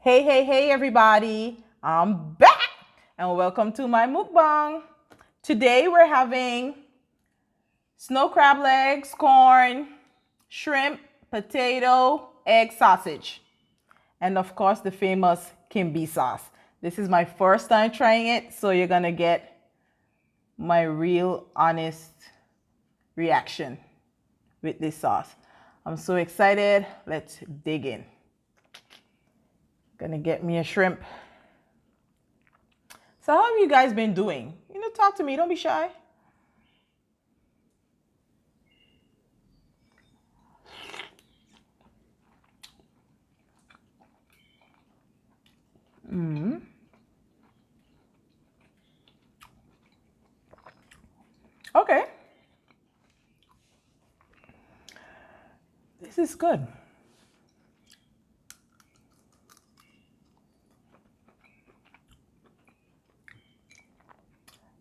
Hey everybody, I'm back and welcome to my mukbang. Today we're having snow crab legs, corn, shrimp, potato, egg sausage, and of course the famous kimchi sauce. This is my first time trying it, so you're gonna get my real honest reaction with this sauce. I'm so excited. Let's dig in. Gonna get me a shrimp. So how have you guys been doing? Talk to me. Don't be shy. Okay. This is good.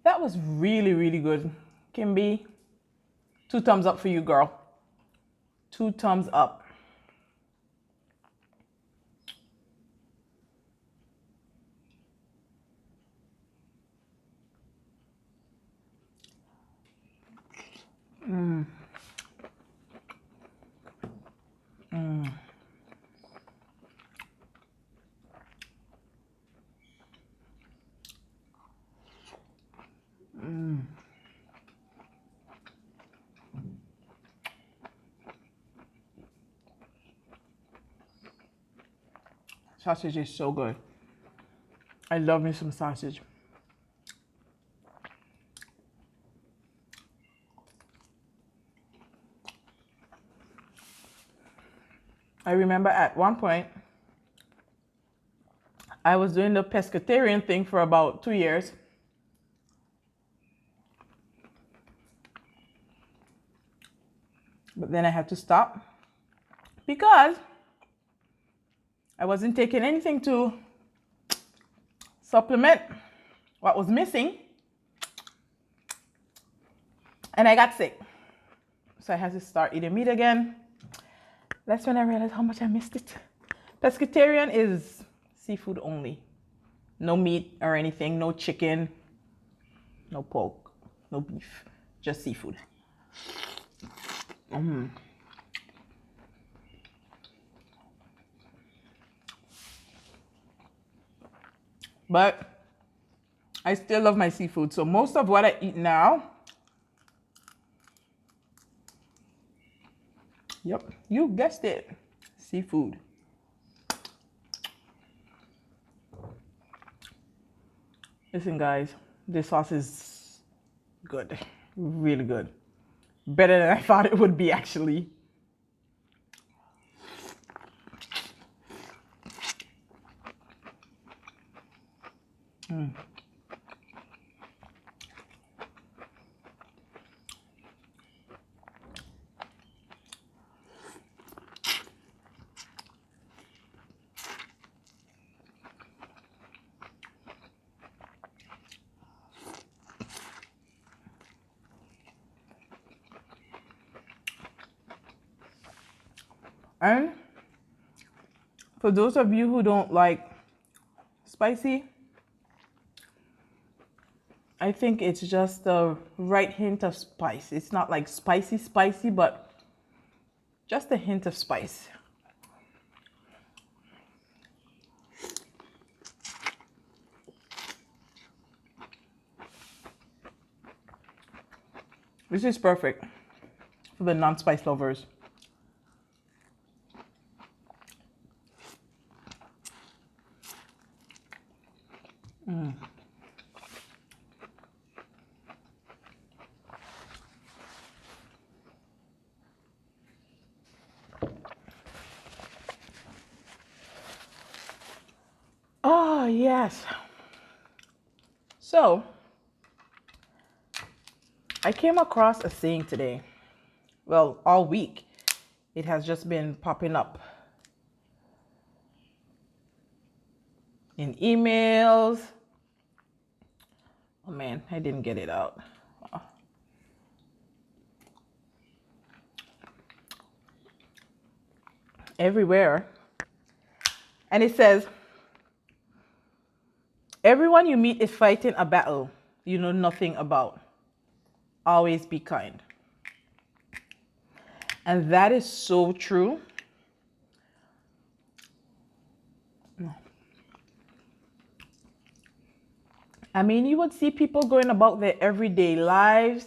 That was really good. Kimby, 2 thumbs up for you, girl. 2 thumbs up. Sausage is so good. I love me some sausage. I remember at one point, I was doing the pescatarian thing for about 2 years. But then I had to stop because I wasn't taking anything to supplement what was missing. And I got sick. So I had to start eating meat again. That's when I realized how much I missed it. Pescatarian is seafood only. No meat or anything, no chicken, no pork, no beef, just seafood. But I still love my seafood. So most of what I eat now, yep, you guessed it, seafood. Listen, guys, this sauce is good, really good. Better than I thought it would be, actually. And for those of you who don't like spicy, I think it's just the right hint of spice. It's not like spicy, but just a hint of spice. This is perfect for the non-spice lovers. Oh, yes. So, I came across a saying today. Well, all week. It has just been popping up in emails. Oh man, I didn't get it out. Everywhere. And it says, Everyone you meet is fighting a battle you know nothing about. Always be kind. And that is so true. I mean, you would see people going about their everyday lives,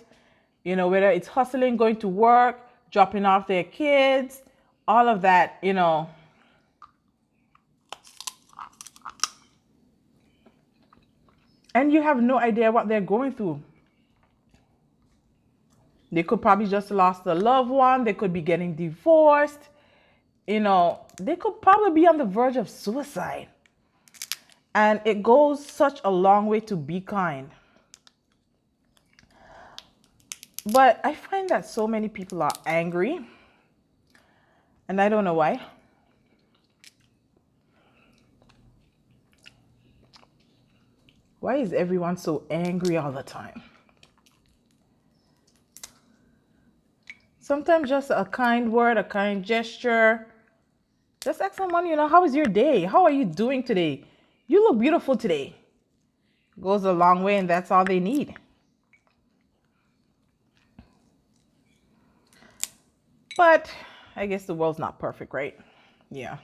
you know, whether it's hustling, going to work, dropping off their kids, all of that, you know. And you have no idea what they're going through. They could probably just lost a loved one. They could be getting divorced. You know, they could probably be on the verge of suicide. And it goes such a long way to be kind. But I find that so many people are angry. And I don't know why. Why is everyone so angry all the time? Sometimes just a kind word, a kind gesture. Just ask someone, you know, how was your day? How are you doing today? You look beautiful today. Goes a long way, and that's all they need. But I guess the world's not perfect, right? Yeah.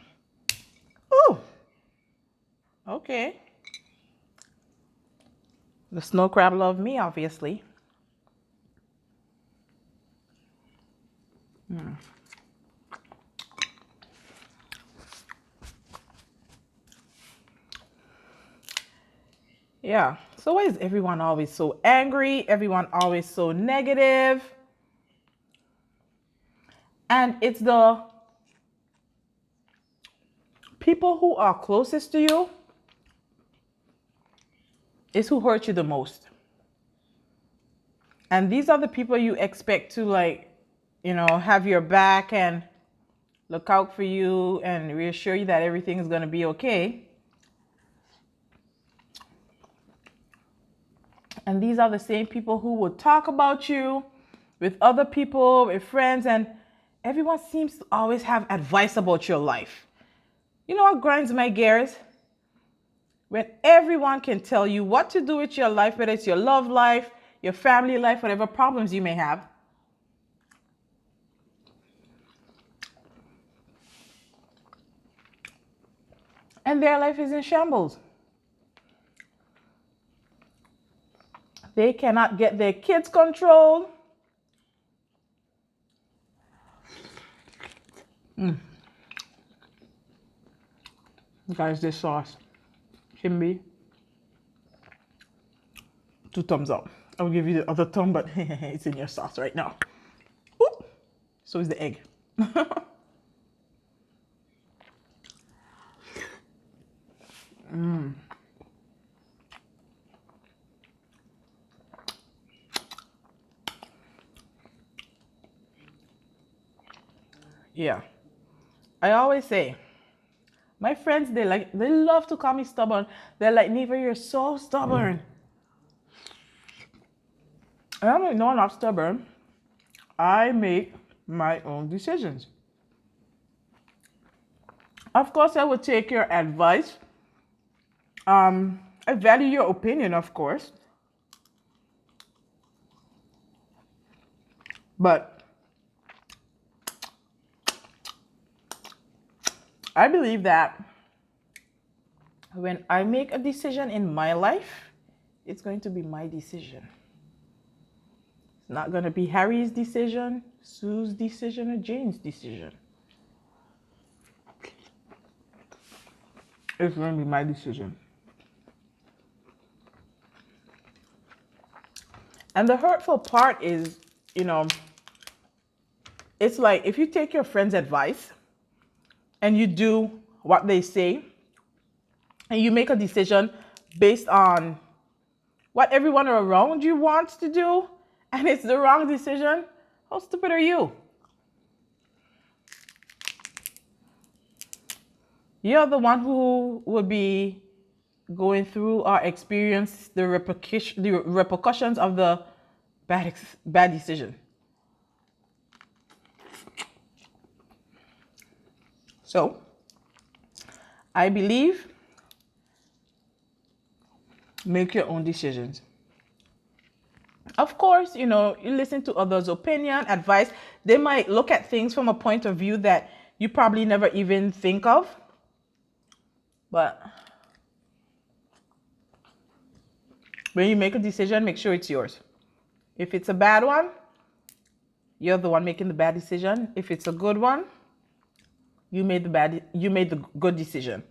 Ooh. Okay. The snow crab loved me, obviously. Yeah. So why is everyone always so angry? Everyone always so negative? And it's the people who are closest to you is who hurt you the most. And these are the people you expect to, like, you know, have your back and look out for you and reassure you that everything is going to be okay. And these are the same people who will talk about you with other people, with friends, and everyone seems to always have advice about your life. You know what grinds my gears? When everyone can tell you what to do with your life, whether it's your love life, your family life, whatever problems you may have. And their life is in shambles. They cannot get their kids controlled. Guys, this sauce can be 2 thumbs up. I'll give you the other thumb, but it's in your sauce right now. Ooh. So is the egg. Yeah. I always say, my friends, they love to call me stubborn. They're like, Neva, you're so stubborn. And I'm like, no, I'm not stubborn. I make my own decisions. Of course, I would take your advice. I value your opinion, of course. But I believe that when I make a decision in my life, it's going to be my decision. It's not going to be Harry's decision, Sue's decision, or Jane's decision. It's going to be my decision. And the hurtful part is, you know, it's like if you take your friend's advice and you do what they say and you make a decision based on what everyone around you wants to do and it's the wrong decision, how stupid are you? You're the one who would be going through or experience the repercussions of the bad decision. So, I believe Make your own decisions. Of course, you know, you listen to others' opinion, advice. They might look at things from a point of view that you probably never even think of. But when you make a decision, make sure it's yours. If it's a bad one, you're the one making the bad decision. If it's a good one, you made the good decision.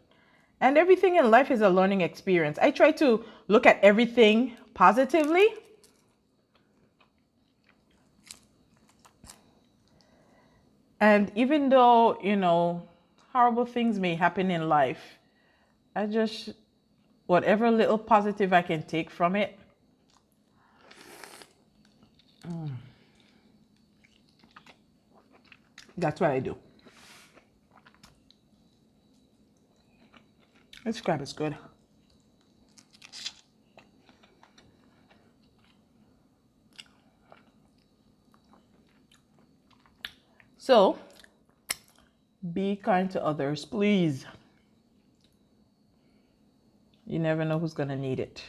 And everything in life is a learning experience. I try to look at everything positively. And even though, you know, horrible things may happen in life, I just, whatever little positive I can take from it, that's what I do. This crab is good. So, be kind to others, please. You never know who's going to need it.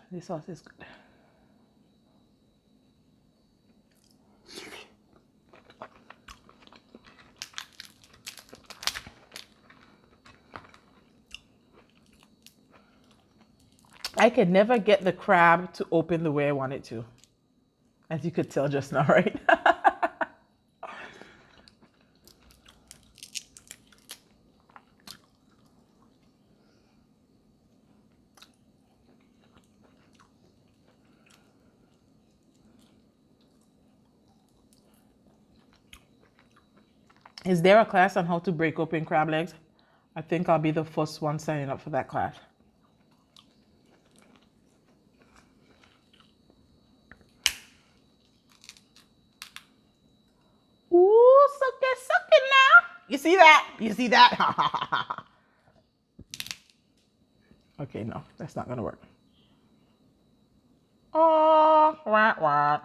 This sauce is good. I could never get the crab to open the way I want it to. As you could tell just now, right? Is there a class on how to break open crab legs? I think I'll be the first one signing up for that class. Ooh, suck it now. You see that? You see that? Okay, no, that's not gonna work. Oh, wah, wah.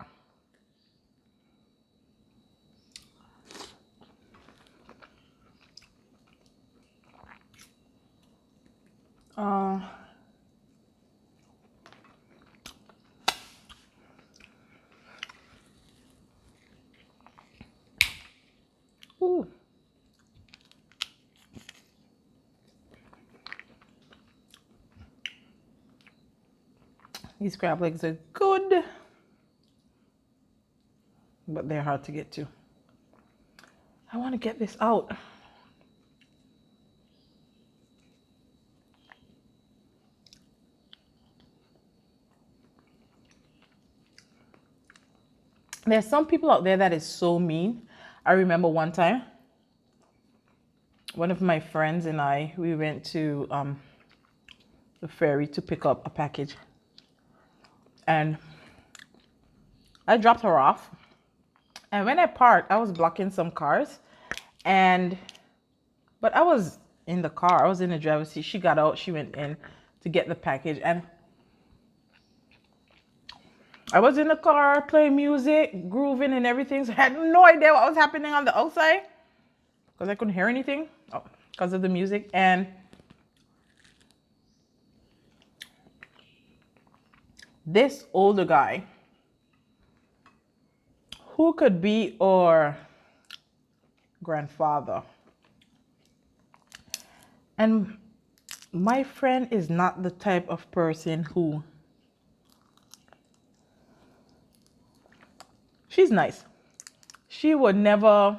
Ooh. These crab legs are good, but they're hard to get to. I want to get this out. There's some people out there that is so mean. I remember one time, one of my friends and I, we went to the ferry to pick up a package. And I dropped her off. And when I parked, I was blocking some cars. But I was in the car. I was in the driver's seat. She got out. She went in to get the package. And I was in the car playing music, grooving and everything. So I had no idea what was happening on the outside because I couldn't hear anything because of the music. And this older guy, who could be our grandfather. And my friend is not the type of person who, she's nice. She would never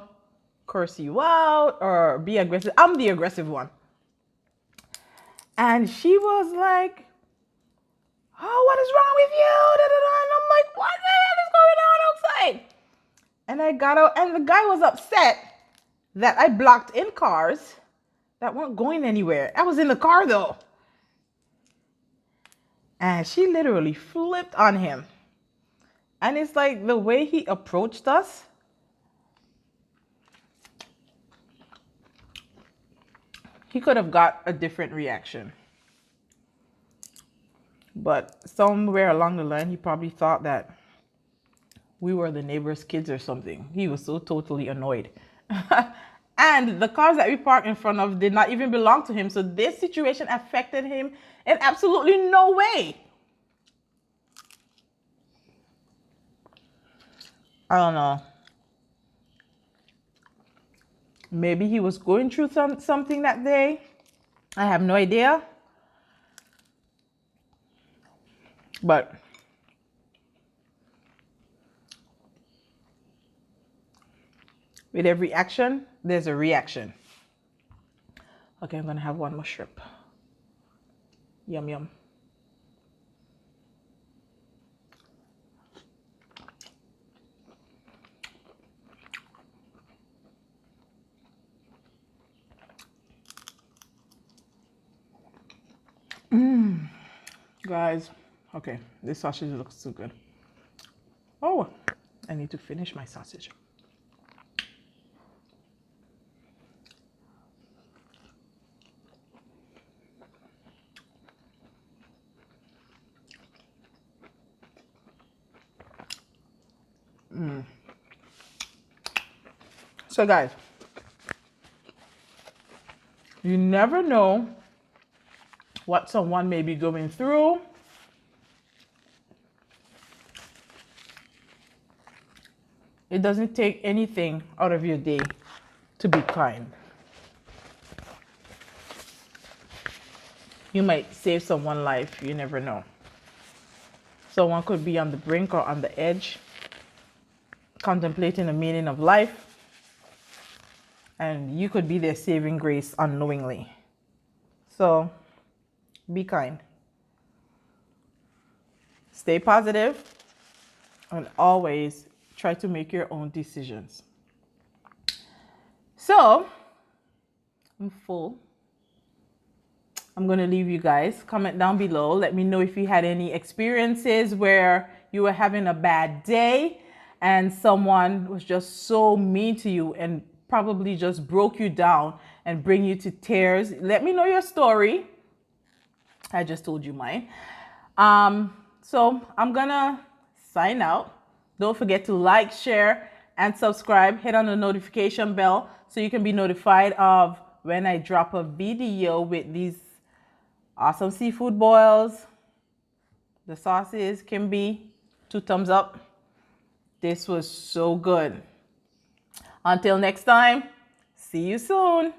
curse you out or be aggressive. I'm the aggressive one. And she was like, oh, what is wrong with you? And I'm like, what the hell is going on outside? And I got out, and the guy was upset that I blocked in cars that weren't going anywhere. I was in the car though. And she literally flipped on him. And it's like the way he approached us. He could have got a different reaction. But somewhere along the line, he probably thought that we were the neighbor's kids or something. He was so totally annoyed. And the cars that we parked in front of did not even belong to him. So this situation affected him in absolutely no way. I don't know. Maybe he was going through something that day. I have no idea. But with every action, there's a reaction. Okay, I'm gonna have one more shrimp. Yum, yum. Guys, okay, this sausage looks so good. Oh, I need to finish my sausage. So guys, you never know what someone may be going through. It doesn't take anything out of your day to be kind. You might save someone's life, you never know. Someone could be on the brink or on the edge, contemplating the meaning of life, and you could be their saving grace unknowingly. So be kind. Stay positive, and always try to make your own decisions. So I'm full. I'm going to leave you guys. Comment down below. Let me know if you had any experiences where you were having a bad day and someone was just so mean to you and probably just broke you down and bring you to tears. Let me know your story. I just told you mine. So I'm going to sign out. Don't forget to like, share, and subscribe. Hit on the notification bell so you can be notified of when I drop a video with these awesome seafood boils. The sauces can be 2 thumbs up. This was so good. Until next time, see you soon.